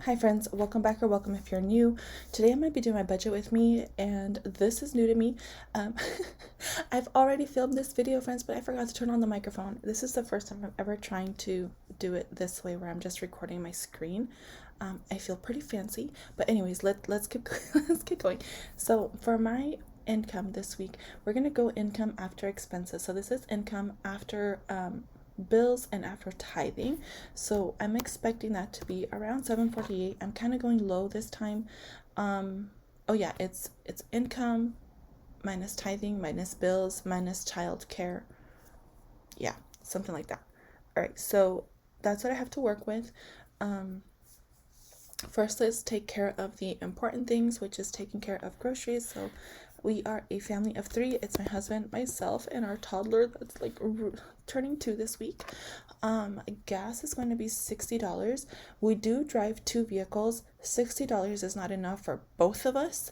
Hi friends, welcome back or welcome if you're new. Today I might be doing my budget with me and this is new to me. Um, I've already filmed this video, friends, but I forgot to turn on the microphone. This is the first time I'm ever trying to do it this way where I'm just recording my screen. I feel pretty fancy, but anyways, let's keep let's get going. So for my income this week, we're gonna go income after expenses. So this is income after bills and after tithing. So I'm expecting that to be around 748. I'm kind of going low this time. Oh yeah, it's income minus tithing minus bills minus child care. Yeah, something like that. All right, so that's what I have to work with. Um, First, let's take care of the important things, which is taking care of groceries. So we are a family of three. It's my husband, myself, and our toddler that's like turning 2 this week. Gas is going to be $60. We do drive two vehicles. $60 is not enough for both of us,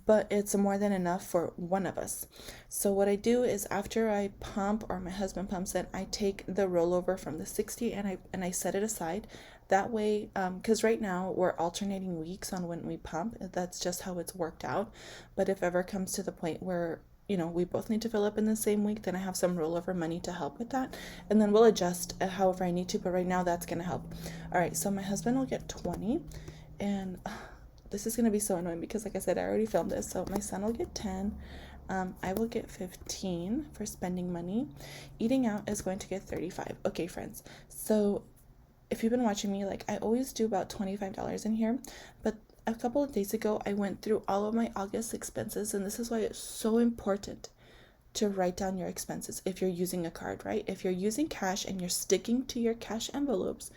but it's more than enough for one of us. So what I do is after I pump or my husband pumps it, I take the rollover from the 60 and I set it aside. That way, because right now we're alternating weeks on when we pump. That's just how it's worked out. But if ever comes to the point where we both need to fill up in the same week, then I have some rollover money to help with that. And then we'll adjust however I need to. But right now, that's going to help. All right, so my husband will get 20. And this is going to be so annoying because, like I said, I already filmed this. So my son will get 10. I will get 15 for spending money. Eating out is going to get 35. Okay, friends. So if you've been watching me, like I always do about $25 in here, but a couple of days ago I went through all of my August expenses, and this is why it's so important to write down your expenses if you're using a card, right? If you're using cash and you're sticking to your cash envelopes,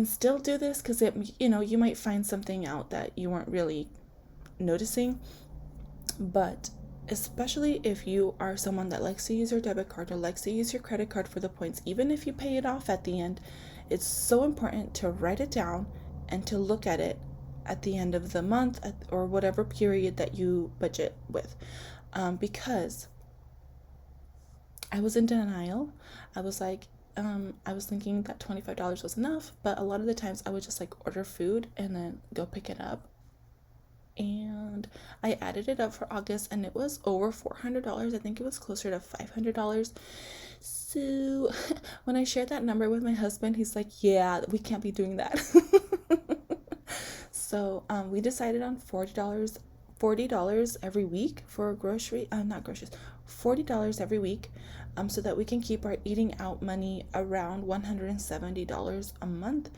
still do this because you might find something out that you weren't really noticing, but especially if you are someone that likes to use your debit card or likes to use your credit card for the points, even if you pay it off at the end, it's so important to write it down and to look at it at the end of the month or whatever period that you budget with. Because I was in denial. I was like, I was thinking that $25 was enough, but a lot of the times I would just like order food and then go pick it up, and I added it up for August and it was over $400. I think it was closer to $500. So when I shared that number with my husband, he's like, yeah, we can't be doing that. So we decided on $40 every week for not groceries, $40 every week, so that we can keep our eating out money around $170 a month.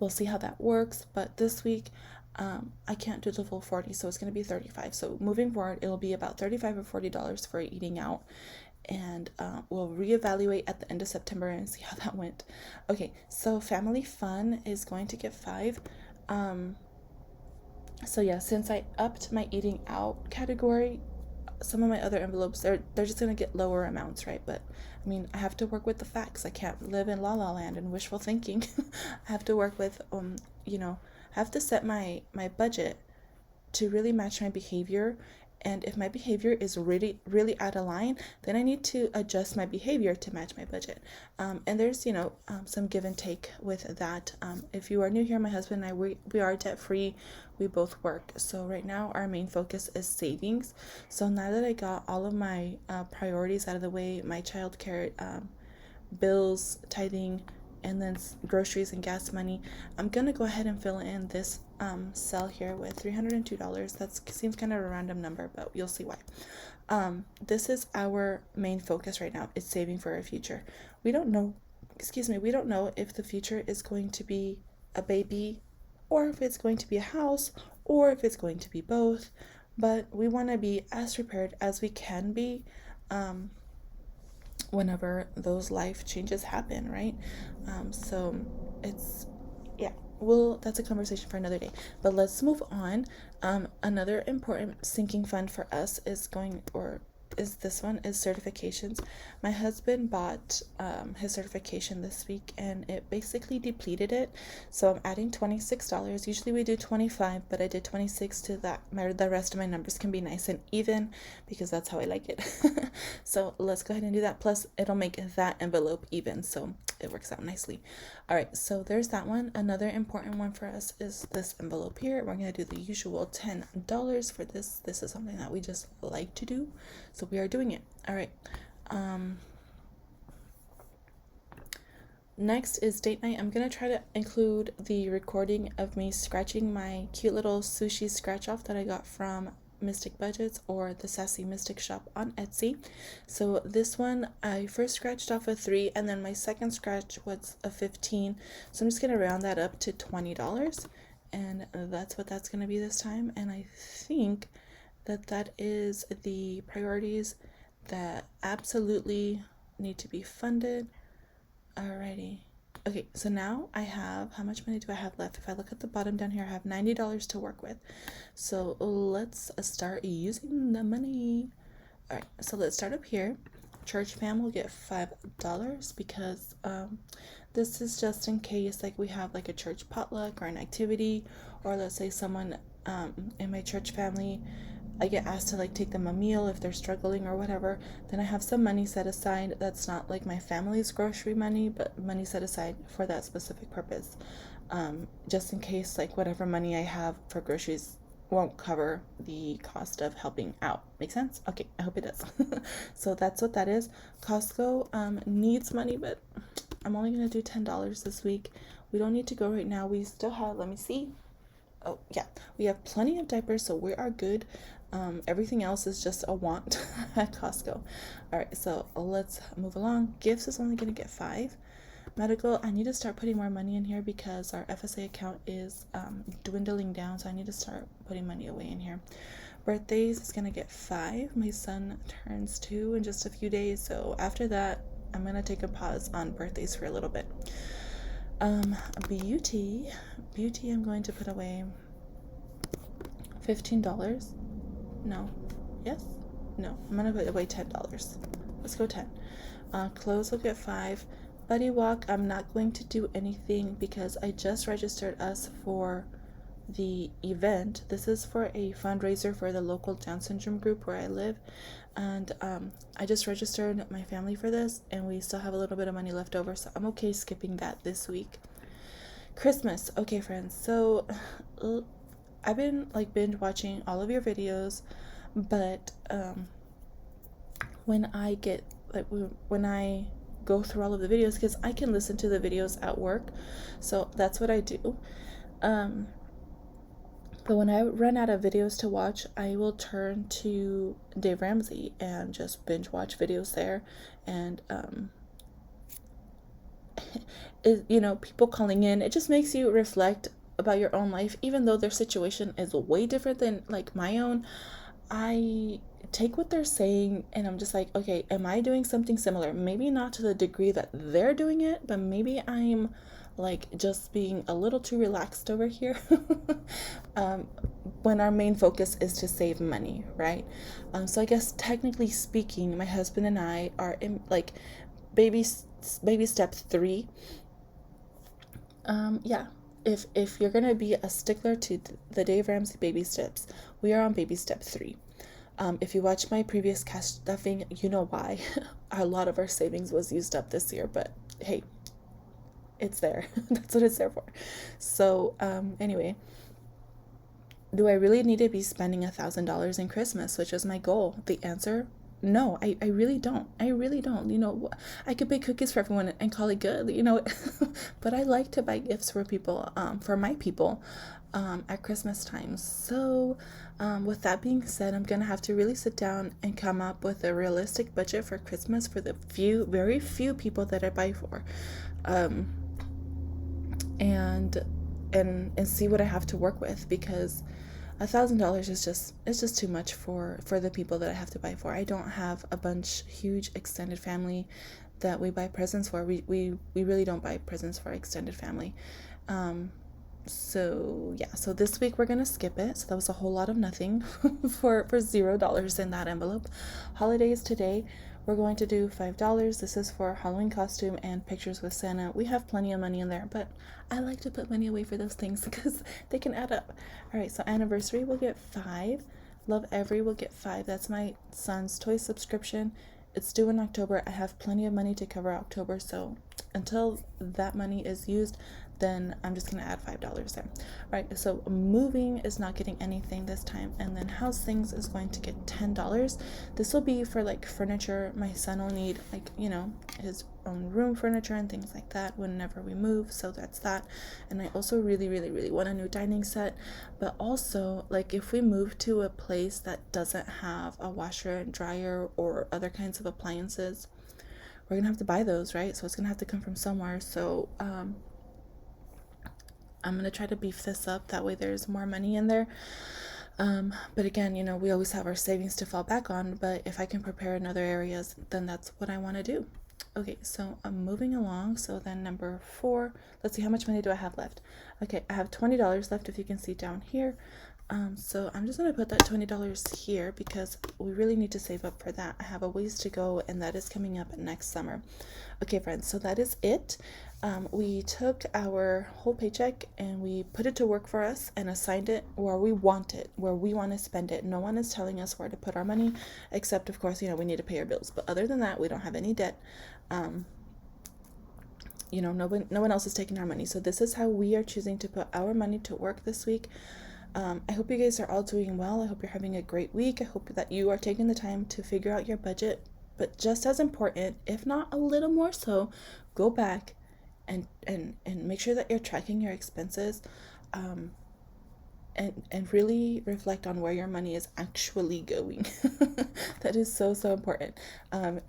We'll see how that works, but this week I can't do the full 40, so it's going to be 35. So moving forward, it'll be about $35 or $40 for eating out, and we'll reevaluate at the end of September and see how that went. Okay, so family fun is going to get 5. So yeah, since I upped my eating out category, some of my other envelopes, they're just gonna get lower amounts, right? But I have to work with the facts. I can't live in la la land and wishful thinking. I have to work with I have to set my budget to really match my behavior. And if my behavior is really, really out of line, then I need to adjust my behavior to match my budget. And there's, some give and take with that. If you are new here, my husband and I, we are debt free. We both work. So right now our main focus is savings. So now that I got all of my priorities out of the way, my childcare, bills, tithing, and then groceries and gas money, I'm gonna go ahead and fill in this cell here with $302. That seems kind of a random number, but you'll see why. This is our main focus right now. It's saving for our future. We don't know if the future is going to be a baby, or if it's going to be a house, or if it's going to be both, but we want to be as prepared as we can be whenever those life changes happen, right? So it's, yeah, well, that's a conversation for another day, but let's move on. Another important sinking fund for us is this one is certifications. My husband bought his certification this week and it basically depleted it, so I'm adding $26. Usually we do 25, but I did 26 to that. The rest of my numbers can be nice and even because that's how I like it. So let's go ahead and do that. Plus it'll make that envelope even, so it works out nicely. All right, so there's that one. Another important one for us is this envelope here. We're going to do the usual $10 for this. This is something that we just like to do, so we are doing it. All right. Next is date night. I'm going to try to include the recording of me scratching my cute little sushi scratch off that I got from Mystic Budgets or the Sassy Mystic shop on Etsy. So this one I first scratched off a 3 and then my second scratch was a 15. So I'm just going to round that up to $20 and that's what that's going to be this time. And I think that that is the priorities that absolutely need to be funded. Alrighty. Okay, so now I have, how much money do I have left? If I look at the bottom down here, I have $90 to work with. So let's start using the money. All right, so let's start up here. Church fam will get $5 because this is just in case like we have like a church potluck or an activity, or let's say someone in my church family, I get asked to like take them a meal if they're struggling or whatever, then I have some money set aside that's not like my family's grocery money, but money set aside for that specific purpose. Just in case like whatever money I have for groceries won't cover the cost of helping out. Make sense? Okay, I hope it does. So that's what that is. Costco needs money, but I'm only going to do $10 this week. We don't need to go right now. We still have, let me see. Oh, yeah, we have plenty of diapers, so we are good. Everything else is just a want at Costco. All right, so let's move along. Gifts is only going to get 5. Medical, I need to start putting more money in here because our FSA account is dwindling down, so I need to start putting money away in here. Birthdays is going to get 5. My son turns 2 in just a few days, so after that, I'm going to take a pause on birthdays for a little bit. Beauty, I'm going to put away $15. No. Yes? No. I'm going to put away $10. Let's go 10. Clothes will get 5. Buddy Walk, I'm not going to do anything because I just registered us for the event. This is for a fundraiser for the local Down syndrome group where I live. And I just registered my family for this and we still have a little bit of money left over. So I'm okay skipping that this week. Christmas. Okay, friends. So I've been like binge watching all of your videos, but when I get like when I go through all of the videos, because I can listen to the videos at work, so that's what I do. But when I run out of videos to watch, I will turn to Dave Ramsey and just binge watch videos there. And people calling in, it just makes you reflect about your own life, even though their situation is way different than like my own. I take what they're saying and I'm just like, okay, am I doing something similar? Maybe not to the degree that they're doing it, but maybe I'm like just being a little too relaxed over here. When our main focus is to save money, right? So I guess technically speaking, my husband and I are in like baby step 3. Yeah. If you're gonna be a stickler to the Dave Ramsey baby steps, we are on baby step 3. If you watch my previous cash stuffing, you know why. A lot of our savings was used up this year, but hey, it's there. That's what it's there for. So anyway, do I really need to be spending $1,000 in Christmas, which is my goal? The answer, no, I really don't. I really don't. I could bake cookies for everyone and call it good, but I like to buy gifts for people, for my people, at Christmas time. So with that being said, I'm gonna have to really sit down and come up with a realistic budget for Christmas for the very few people that I buy for, and see what I have to work with, because $1,000 is just too much for the people that I have to buy for. I don't have a huge extended family that we buy presents for. We really don't buy presents for extended family. So yeah, so this week we're gonna skip it. So that was a whole lot of nothing for $0 in that envelope. Holidays today, we're going to do $5. This is for Halloween costume and pictures with Santa. We have plenty of money in there, but I like to put money away for those things because they can add up. All right, so anniversary will get 5. Love Every will get 5. That's my son's toy subscription. It's due in October. I have plenty of money to cover October, so until that money is used, then I'm just gonna add $5 there. All right, so moving is not getting anything this time, and then house things is going to get $10. This will be for like furniture. My son will need, like, you know, his own room furniture and things like that whenever we move, so that's that. And I also really want a new dining set, but also, like, if we move to a place that doesn't have a washer and dryer or other kinds of appliances, we're gonna have to buy those, right? So it's gonna have to come from somewhere. So I'm gonna try to beef this up, that way there's more money in there. But again, you know, we always have our savings to fall back on, but if I can prepare in other areas, then that's what I want to do. Okay, so I'm moving along. So then number 4, let's see, how much money do I have left? Okay, I have $20 left, if you can see down here. So I'm just going to put that $20 here because we really need to save up for that. I have a ways to go, and that is coming up next summer. Okay, friends, so that is it. We took our whole paycheck and we put it to work for us and assigned it where we want it, where we want to spend it. No one is telling us where to put our money, except, of course, you know, we need to pay our bills. But other than that, we don't have any debt. You know, no one else is taking our money. So this is how we are choosing to put our money to work this week. I hope you guys are all doing well. I hope you're having a great week. I hope that you are taking the time to figure out your budget. But just as important, if not a little more so, go back and make sure that you're tracking your expenses, and really reflect on where your money is actually going. That is so important.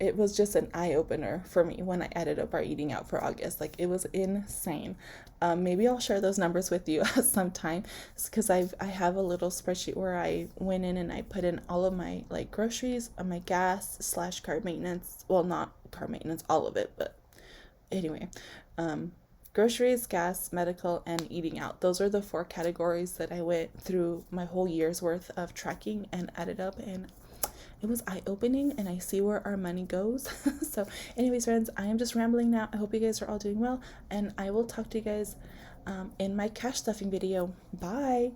It was just an eye-opener for me when I added up our eating out for August. Like, it was insane. Maybe I'll share those numbers with you sometime, because I have a little spreadsheet where I went in and I put in all of my, like, groceries, my gas / car maintenance. Well, not car maintenance, all of it, but anyway, groceries, gas, medical, and eating out. Those are the 4 categories that I went through my whole year's worth of tracking and added up, and it was eye-opening, and I see where our money goes. So anyways, friends, I am just rambling now. I hope you guys are all doing well, and I will talk to you guys in my cash stuffing video. Bye.